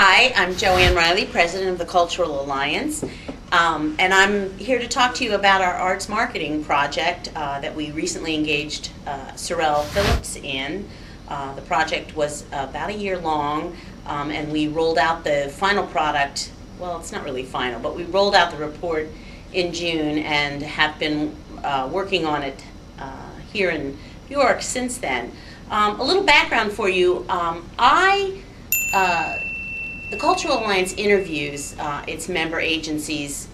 Hi, I'm Joanne Riley, President of the Cultural Alliance, and I'm here to talk to you about our arts marketing project that we recently engaged Sorrell Phillips in. The project was about a year long, and we rolled out the final product. Well, it's not really final, but we rolled out the report in June and have been working on it here in New York since then. A little background for you. The Cultural Alliance interviews its member agencies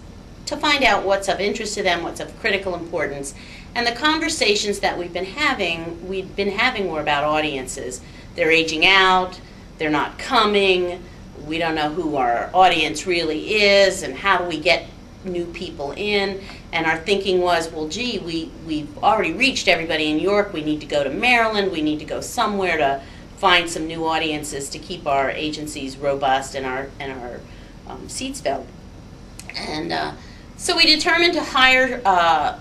to find out what's of interest to them, what's of critical importance. And the conversations that we've been having were about audiences. They're aging out, they're not coming, we don't know who our audience really is, and how do we get new people in. And our thinking was, well, gee, we've already reached everybody in New York, we need to go to Maryland, we need to go somewhere to find some new audiences to keep our agencies robust and our seats filled. And so we determined to hire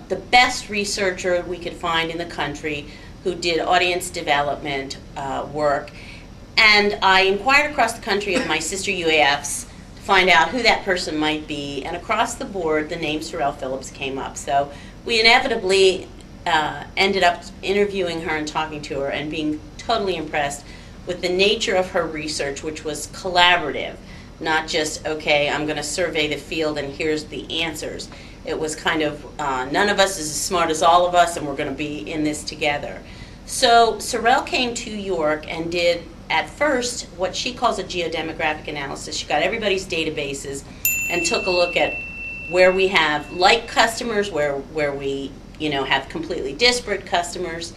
the best researcher we could find in the country who did audience development work. And I inquired across the country of my sister UAFs to find out who that person might be, and across the board the name Sorrell Phillips came up. So we inevitably ended up interviewing her and talking to her and being totally impressed with the nature of her research, which was collaborative, not just, okay, I'm going to survey the field and here's the answers. It was kind of, none of us is as smart as all of us, and we're going to be in this together. So Sorrell came to York and did, at first, what she calls a geodemographic analysis. She got everybody's databases and took a look at where we have like customers, where we have completely disparate customers.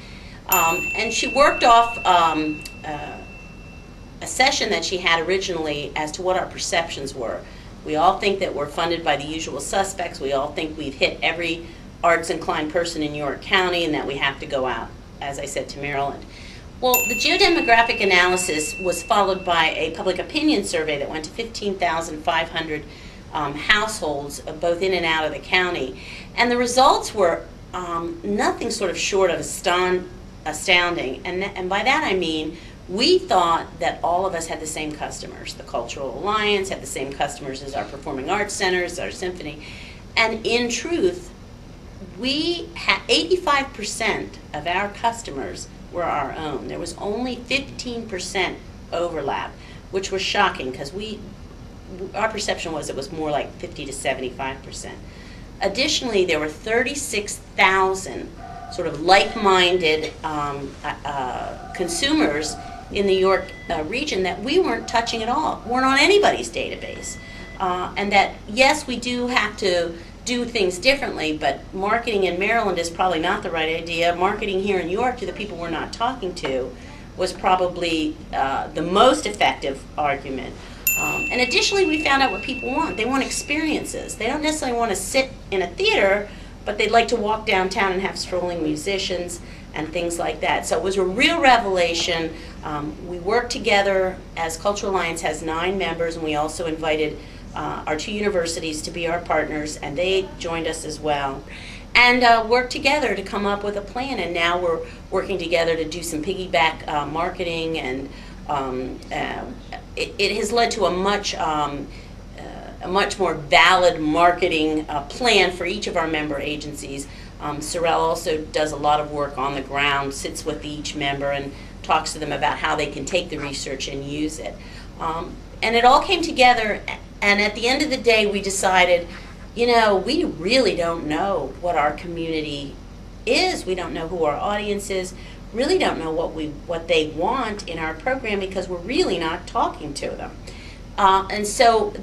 And she worked off a session that she had originally as to what our perceptions were. We all think that we're funded by the usual suspects. We all think we've hit every arts-inclined person in New York County and that we have to go out, as I said, to Maryland. Well, the geodemographic analysis was followed by a public opinion survey that went to 15,500 households, both in and out of the county. And the results were nothing sort of short of astounding. And by that I mean, we thought that all of us had the same customers. The Cultural Alliance had the same customers as our performing arts centers, our symphony. And in truth, we had 85% of our customers were our own. There was only 15% overlap, which was shocking because our perception was it was more like 50 to 75%. Additionally, there were 36,000 sort of like-minded consumers in the York region that we weren't touching at all, weren't on anybody's database. And that, yes, we do have to do things differently, but marketing in Maryland is probably not the right idea. Marketing here in New York to the people we're not talking to was probably the most effective argument. And additionally, we found out what people want. They want experiences. They don't necessarily want to sit in a theater, but they'd like to walk downtown and have strolling musicians and things like that. So it was a real revelation. We worked together, as Cultural Alliance has 9 members, and we also invited our 2 universities to be our partners, and they joined us as well. And worked together to come up with a plan, and now we're working together to do some piggyback marketing, and it has led to a much more valid marketing plan for each of our member agencies. Sorrell also does a lot of work on the ground, sits with each member and talks to them about how they can take the research and use it. And it all came together, and at the end of the day we decided, we really don't know what our community is. We don't know who our audience is, really don't know what they want in our program because we're really not talking to them. And so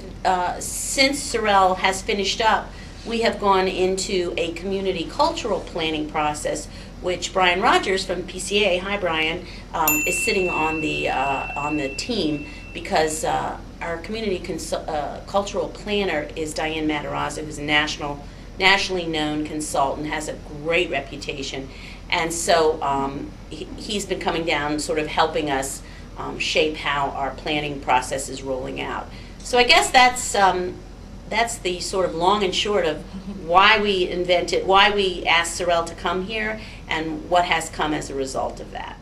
since Sorrell has finished up, we have gone into a community cultural planning process, which Brian Rogers from PCA, hi Brian, is sitting on the team, because our community cultural planner is Diane Matarazzo, who's a nationally known consultant, has a great reputation, and so he's been coming down, sort of helping us shape how our planning process is rolling out. So I guess that's the sort of long and short of why we asked Sorrell to come here and what has come as a result of that.